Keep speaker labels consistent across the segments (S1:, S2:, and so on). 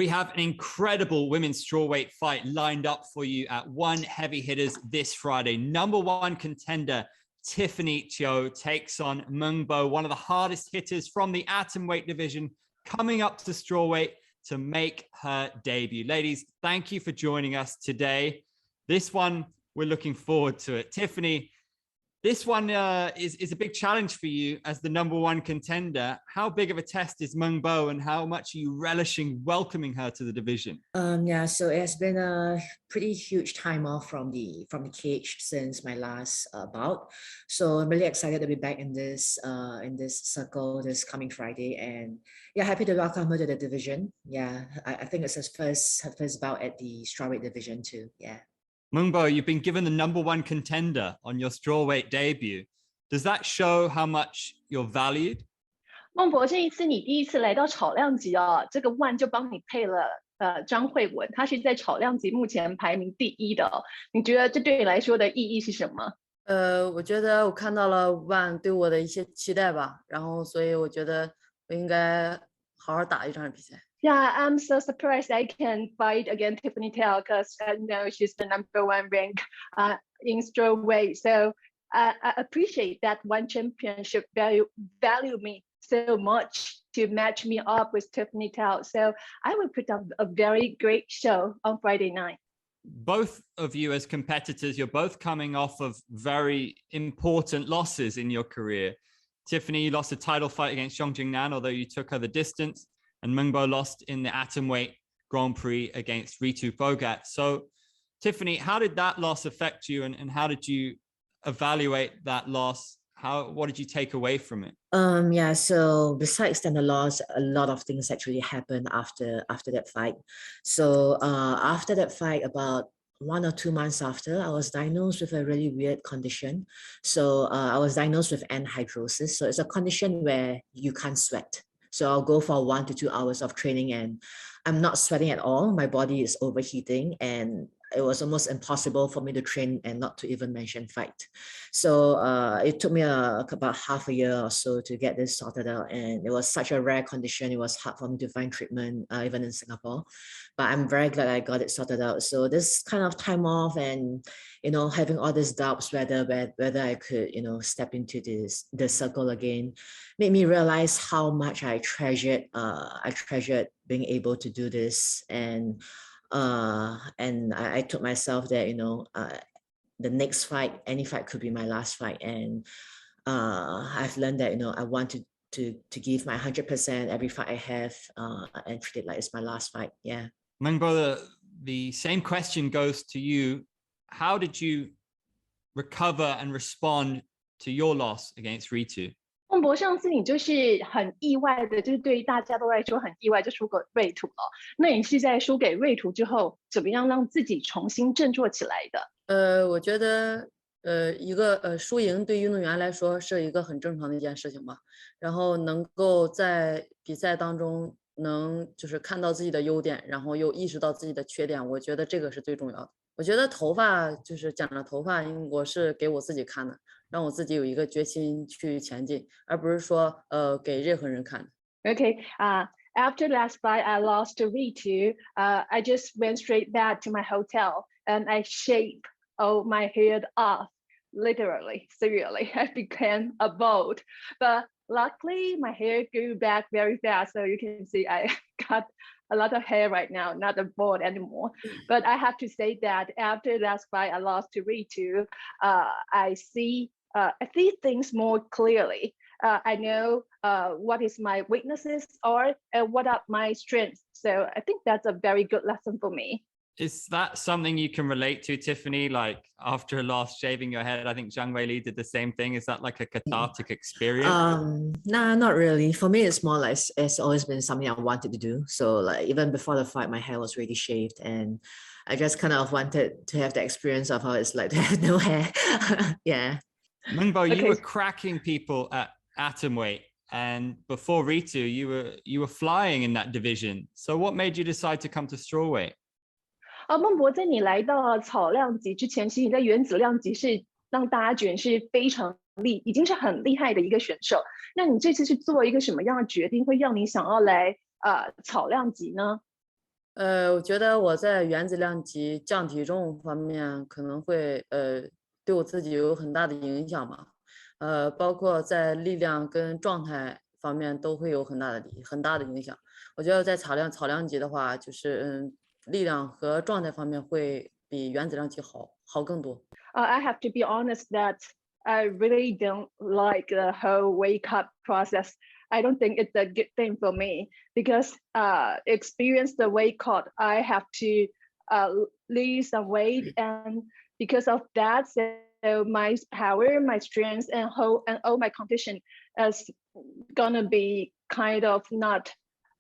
S1: We have an incredible women's strawweight fight lined up for you at One Heavy Hitters this Friday. Number one contender Tiffany Teo takes on Meng Bo, one of the hardest hitters from the atomweight division, coming up to strawweight to make her debut. Ladies, thank you for joining us today. This one, we're looking forward to it. Tiffany, this one is a big challenge for you as the number one contender. How big of a test is Meng Bo, and how much are you relishing welcoming her to the division?
S2: Yeah, so it has been a pretty huge time off from the cage since my last bout. So I'm really excited to be back in this circle this coming Friday, and yeah, happy to welcome her to the division. Yeah, I think it's her first bout at the strawweight division too. Yeah.
S1: Meng Bo, you've been given the number one contender on your strawweight debut. Does that show how much you're valued?
S3: 孟博，这一次你第一次来到炒量级哦，这个万就帮你配了张慧文，她是在炒量级目前排名第一的哦。你觉得这对你来说的意义是什么？
S4: 我觉得我看到了万对我的一些期待吧，然后所以我觉得我应该好好打一场比赛。
S3: Yeah, I'm so surprised I can fight against Tiffany Teo because I know she's the number one rank in strawweight. So I appreciate that one championship value me so much to match me up with Tiffany Teo. So I will put up a very great show on Friday night.
S1: Both of you as competitors, you're both coming off of very important losses in your career. Tiffany, you lost a title fight against Xiong Jingnan, although you took her the distance. And Meng Bo lost in the atomweight Grand Prix against Ritu. So, Tiffany, how did that loss affect you, and how did you evaluate that loss? What did you take away from it?
S2: Yeah, so besides the loss, a lot of things actually happened after that fight. So after that fight, about 1 or 2 months after, I was diagnosed with a really weird condition. So I was diagnosed with anhydrosis. So it's a condition where you can't sweat. So I'll go for 1 to 2 hours of training and I'm not sweating at all. My body is overheating and it was almost impossible for me to train and not to even mention fight. So it took me about half a year or so to get this sorted out. And it was such a rare condition. It was hard for me to find treatment, even in Singapore. But I'm very glad I got it sorted out. So this kind of time off and, you know, having all these doubts whether I could, you know, step into the circle again, made me realize how much I treasured being able to do this. And I told myself that, you know, the next fight, any fight could be my last fight. And I've learned that, you know, I want to give my 100% every fight I have and treat it like it's my last fight. Yeah.
S1: Meng Bo, the same question goes to you. How did you recover and respond to your loss against Ritu?
S3: 孟博，上次你就是很意外的，就是对于大家都来说很意外，就输给瑞图了。那你是在输给瑞图之后，怎么样让自己重新振作起来的？
S4: 我觉得一个输赢对运动员来说是一个很正常的一件事情吧。然后能够在比赛当中能就是看到自己的优点，然后又意识到自己的缺点，我觉得这个是最重要的。我觉得头发就是剪了头发，我是给我自己看的。让我自己有一个决心去前进，而不是说给任何人看。
S3: Okay, after last fight I lost to Ritu, I just went straight back to my hotel and I shaved all my hair off, literally, seriously. I became a bald, but luckily my hair grew back very fast, so you can see I got a lot of hair right now, not a bald anymore. But I have to say that after last fight I lost to Ritu, I see things more clearly. I know what is my weaknesses are and what are my strengths. So I think that's a very good lesson for me.
S1: Is that something you can relate to, Tiffany? Like after a loss, shaving your head? I think Zhang Weili did the same thing. Is that like a cathartic experience?
S2: Nah, not really. For me, it's more like it's always been something I wanted to do. So like even before the fight, my hair was already shaved and I just kind of wanted to have the experience of how it's like to have no hair. Yeah.
S1: Meng Bo, you were cracking people at atomweight, and before Ritu, you were flying in that division. So what made you decide to come to strawweight?
S3: 孟博，在你来到草量级之前，其实你在原子量级是让大家觉得是非常已经是很厉害的一个选手。那你这次是做一个什么样的决定，会让你想要来草量级呢？
S4: 我觉得我在原子量级降体重方面可能会对我自己有很大的影响吧，包括在力量跟状态方面都会有很大的影响。我觉得在草量级的话，就是力量和状态方面会比原子量级好更多。
S3: I have to be honest that I really don't like the whole wake up process. I don't think it's a good thing for me because experience the weight cut, I have to lose some weight, and because of that, so my power, my strength, and all my condition is gonna be kind of not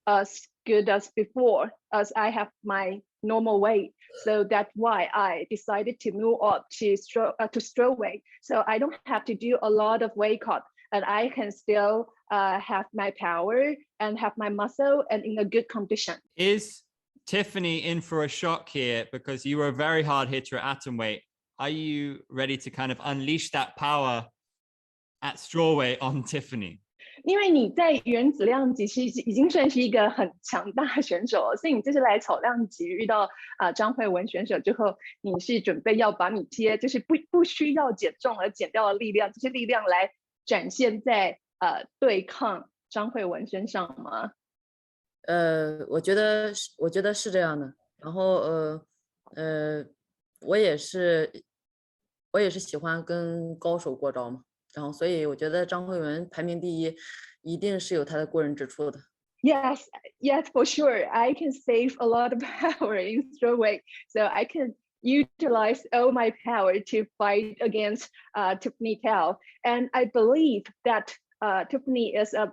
S3: as good as before, as I have my normal weight. So that's why I decided to move up to stroke weight. So I don't have to do a lot of weight cut, and I can still have my power and have my muscle and in a good condition.
S1: Is Tiffany in for a shock here because you were a very hard hitter at atom weight? Are you ready to kind of unleash that power at straw weight on Tiffany?
S3: 因为你在原子量级是已经算是一个很强大的选手了，所以你这次来草量级遇到张慧雯选手之后，你是准备要把你就是不需要减重而减掉的力量，这些力量来展现在对抗张慧雯身上吗？
S4: 我觉得是这样的。然后我也是喜欢跟高手过招嘛。然后所以我觉得张慧雯排名第一，一定是有她的过人之处的。
S3: Yes, for sure. I can save a lot of power in throw weight, so I can utilize all my power to fight against Tiffany Teo. And I believe that Tiffany is a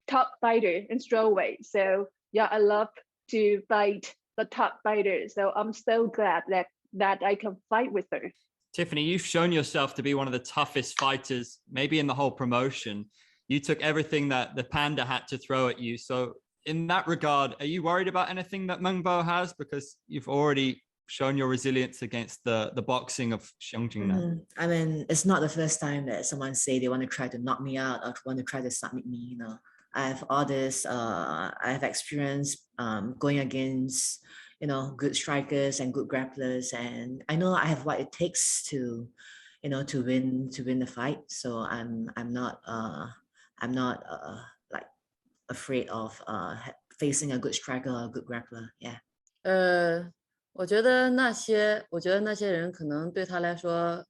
S3: top fighter in throw weight. So yeah, I love to fight the top fighter. So I'm so glad that I can fight with her.
S1: Tiffany, you've shown yourself to be one of the toughest fighters, maybe in the whole promotion. You took everything that the Panda had to throw at you. So in that regard, are you worried about anything that Meng Bo has? Because you've already shown your resilience against the boxing of Xiangjin.
S2: I mean, it's not the first time that someone say they want to try to knock me out or want to try to submit me, you know. I have all this, I have experience going against, you know, good strikers and good grapplers, and I know I have what it takes to, you know, to win the fight. So I'm not like afraid of facing a good striker or a good grappler. Yeah.
S4: 我觉得那些人可能对他来说，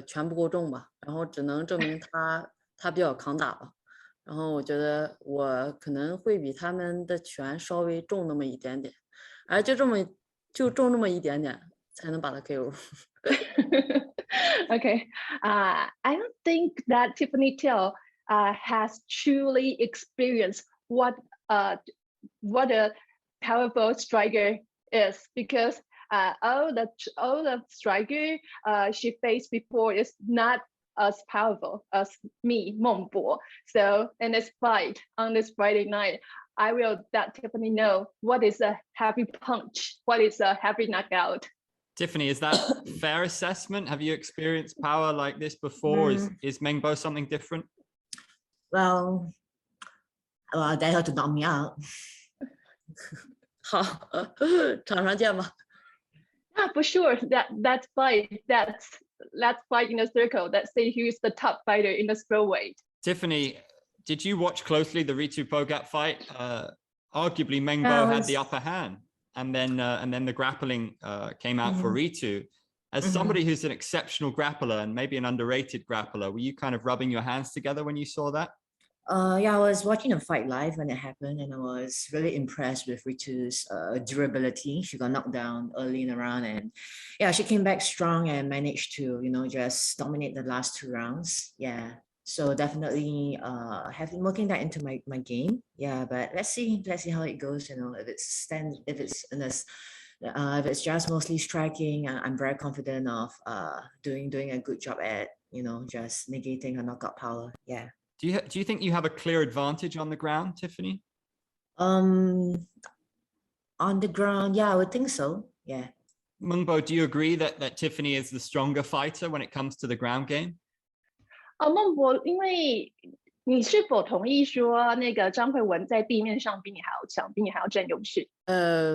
S4: 拳不够重吧，然后只能证明他比较抗打吧。然后我觉得我可能会比他们的拳稍微重那么一点点，而就重这么一点点才能把他 KO。Okay,
S3: I don't think that Tiffany Teo has truly experienced what a powerful striker is, because all the striker she faced before is not as powerful as me, Meng Bo. So in this fight on this Friday night, I will let Tiffany know what is a heavy punch, what is a heavy knockout.
S1: Tiffany, is that fair assessment? Have you experienced power like this before? Is Meng Bo something different?
S2: Well, I dare her to knock me out.
S4: 好，场上见吧。
S3: Yeah, for sure. Let's fight in a circle. Let's see who's the top fighter in the strawweight.
S1: Tiffany, did you watch closely the Ritu Pogat fight? Arguably, Meng Bo had the upper hand, and then the grappling came out for Ritu. As somebody who's an exceptional grappler and maybe an underrated grappler, were you kind of rubbing your hands together when you saw that?
S2: Yeah, I was watching the fight live when it happened, and I was really impressed with Ritu's durability. She got knocked down early in the round, and yeah, she came back strong and managed to, you know, just dominate the last 2 rounds. Yeah, so definitely have been working that into my game. Yeah, but let's see how it goes. You know, if it's just mostly striking, I'm very confident of doing a good job at, you know, just negating her knockout power. Yeah.
S1: Do you think you have a clear advantage on the ground, Tiffany?
S2: On the ground, yeah, I would think so. Yeah.
S1: Meng Bo, do you agree that Tiffany is the stronger fighter when it comes to the ground game?
S3: 孟博因为你是否同意说那个张慧雯在地面上比你还要强，比你还要占优势？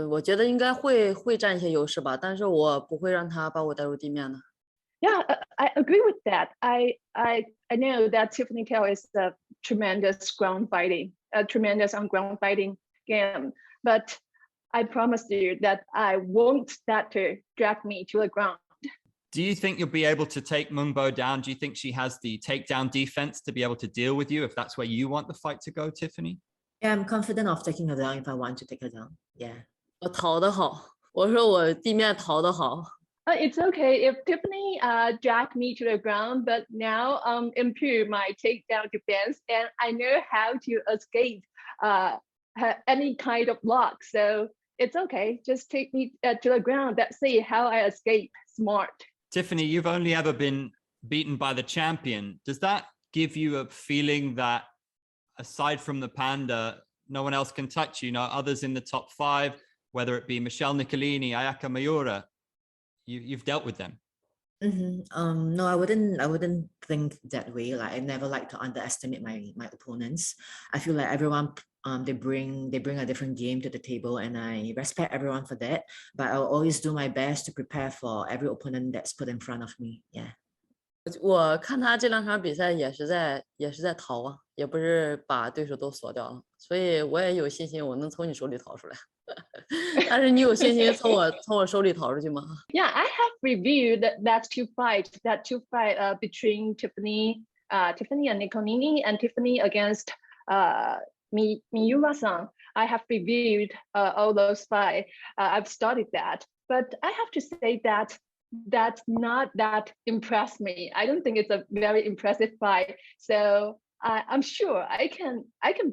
S4: 我觉得应该会占一些优势吧，但是我不会让他把我带入地面的。
S3: Yeah, I agree with that. I know that Tiffany Teo is a tremendous ground fighting, a tremendous on ground fighting game, but I promise you that I won't let her drag me to the ground.
S1: Do you think you'll be able to take Meng Bo down? Do you think she has the takedown defense to be able to deal with you if that's where you want the fight to go, Tiffany?
S2: Yeah, I'm confident of taking her down if I want to take her down. Yeah.
S4: 我逃得好，我说我地面逃得好。
S3: It's okay if Tiffany dragged me to the ground, but now improve my takedown defense, and I know how to escape any kind of block. So it's okay. Just take me to the ground. Let's see how I escape smart.
S1: Tiffany, you've only ever been beaten by the champion. Does that give you a feeling that aside from the Panda, no one else can touch you? Others in the top 5, whether it be Michelle Nicolini, Ayaka Mayura, you've dealt with them.
S2: No, I wouldn't think that way. Like, I never like to underestimate my opponents. I feel like everyone they bring a different game to the table, and I respect everyone for that. But I'll always do my best to prepare for every opponent that's put in front of me. Yeah.
S4: 我看他这2场比赛也是在逃啊，也不是把对手都锁掉了，所以我也有信心我能从你手里逃出来。但是你有信心从我手里逃出去吗？
S3: Yeah, I have reviewed that two fight between Tiffany and Nicolini and Tiffany against Miura-san. I have reviewed all those fights. I've studied that, but I have to say that that's not that impressed me. I don't think it's a very impressive fight. So I'm sure I can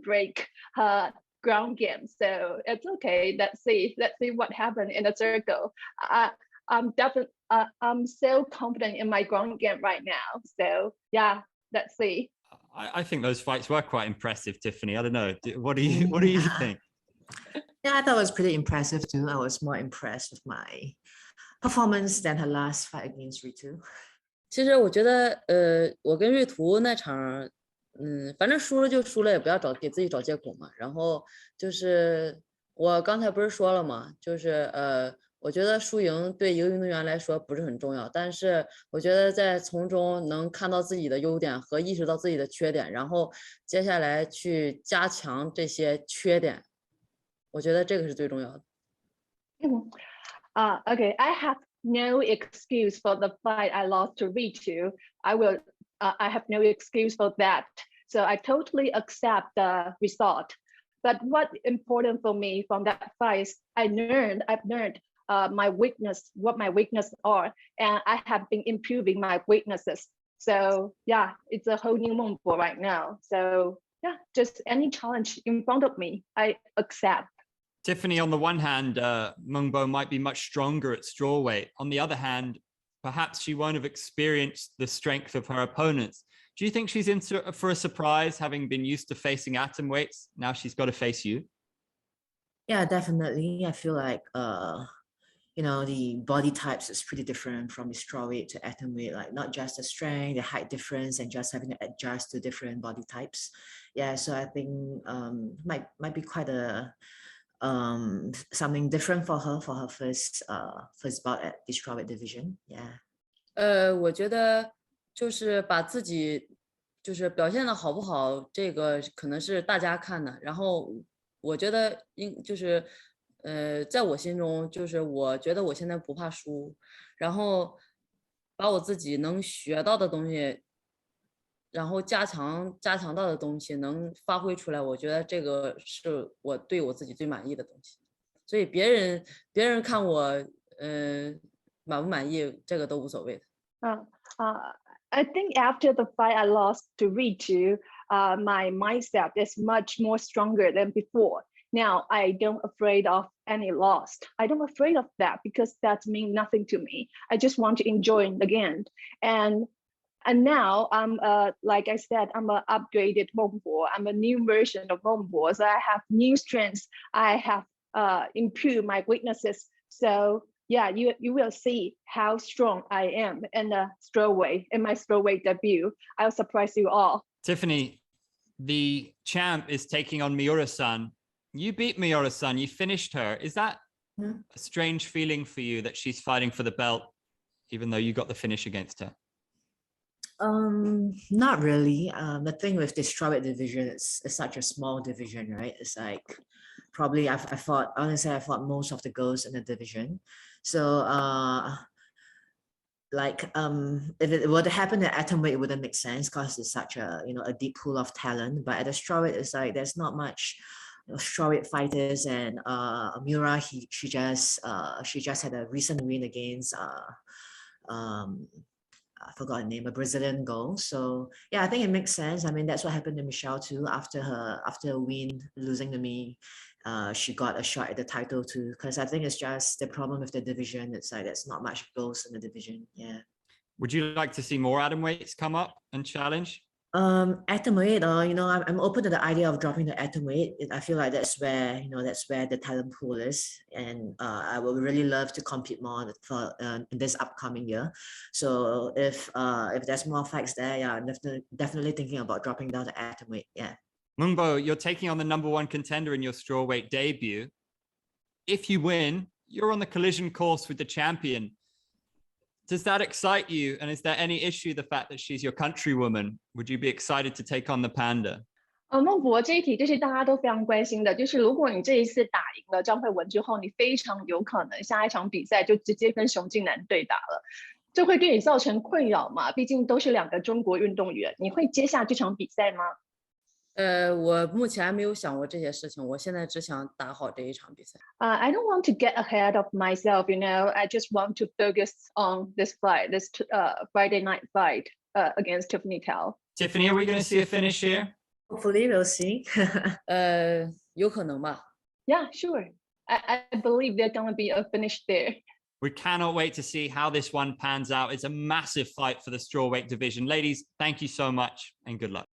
S3: break her ground game. So it's okay. Let's see what happened in the circle. I'm so confident in my ground game right now. So yeah, let's see.
S1: I think those fights were quite impressive, Tiffany. I don't know. What do you think?
S2: Yeah, I thought it was pretty impressive too. I was more impressed with my performance than her last fight against Ritu.
S4: 其实我觉得，我跟瑞图那场，反正输了就输了，也不要给自己找借口嘛。然后就是我刚才不是说了嘛，就是我觉得输赢对一个运动员来说不是很重要，但是我觉得在从中能看到自己的优点和意识到自己的缺点，然后接下来去加强这些缺点，我觉得这个是最重要的。
S3: Okay, I have no excuse for the fight I lost to Ritu. I have no excuse for that. So I totally accept the result. But what's important for me from that fight is I've learned my weakness, what my weaknesses are, and I have been improving my weaknesses. So yeah, it's a whole new Meng Bo right now. So yeah, just any challenge in front of me, I accept.
S1: Tiffany, on the one hand, Meng Bo might be much stronger at strawweight. On the other hand, perhaps she won't have experienced the strength of her opponents. Do you think she's in for a surprise, having been used to facing atom weights? Now she's got to face you.
S2: Yeah, definitely. I feel like the body types is pretty different from the strawweight to atom weight. Like, not just the strength, the height difference, and just having to adjust to different body types. Yeah, so I think might be quite a something different for her first bout at the strawweight division. Yeah.
S4: 我觉得就是把自己就是表现的好不好，这个可能是大家看的。然后我觉得就是在我心中，就是我觉得我现在不怕输，然后把我自己能学到的东西，然后加强到的东西能发挥出来，我觉得这个是我对我自己最满意的东西。所以别人看我满不满意，这个都无所谓的。
S3: I think after the fight I lost to Ritu, my mindset is much more stronger than before. Now I don't afraid of any loss. I don't afraid of that because that means nothing to me. I just want to enjoy the game. And now I'm like I said, I'm an upgraded Meng Bo. I'm a new version of Meng Bo. So I have new strengths. I have improved my weaknesses. So yeah, you will see how strong I am in my strawweight debut. I'll surprise you all.
S1: Tiffany, the champ is taking on Miura-san. You beat Miura-san, you finished her. Is that a strange feeling for you that she's fighting for the belt, even though you got the finish against her?
S2: Not really. The thing with this strawweight division, it's such a small division, right? It's like probably I fought, honestly, I fought most of the girls in the division. So if it were to happen at atomweight, it wouldn't make sense because it's such a a deep pool of talent. But at the strawweight, it's like there's not much strawweight fighters, and Miura, she just had a recent win against I forgot her name, a Brazilian girl. So yeah, I think it makes sense. I mean, that's what happened to Michelle too. After a win, losing to me, she got a shot at the title too. Because I think it's just the problem with the division. It's like there's not much girls in the division. Yeah.
S1: Would you like to see more atomweights come up and challenge?
S2: Atomweight, I'm open to the idea of dropping the atomweight. I feel like that's where the talent pool is, and I would really love to compete more for in this upcoming year. So if there's more fights there, yeah, I'm definitely thinking about dropping down the atomweight. Yeah.
S1: Meng Bo, you're taking on the #1 contender in your strawweight debut. If you win, you're on the collision course with the champion. Does that excite you? And is there any issue the fact that she's your countrywoman? Would you be excited to take on the Panda?
S3: 孟博这一题就是大家都非常关心的，就是如果你这一次打赢了张慧雯之后，你非常有可能下一场比赛就直接跟熊静南对打了，这会对你造成困扰吗？毕竟都是2个中国运动员，你会接下这场比赛吗？
S4: 我目前没有想过这些事情，我现在只想打好这一场比赛。
S3: I don't want to get ahead of myself, I just want to focus on this fight, this Friday night fight against Tiffany Teo.
S1: Tiffany, are we going to see a finish here?
S2: Hopefully, we'll see.
S4: 有可能吧。
S3: Yeah, sure. I believe there's going to be a finish there.
S1: We cannot wait to see how this one pans out. It's a massive fight for the strawweight division. Ladies, thank you so much and good luck.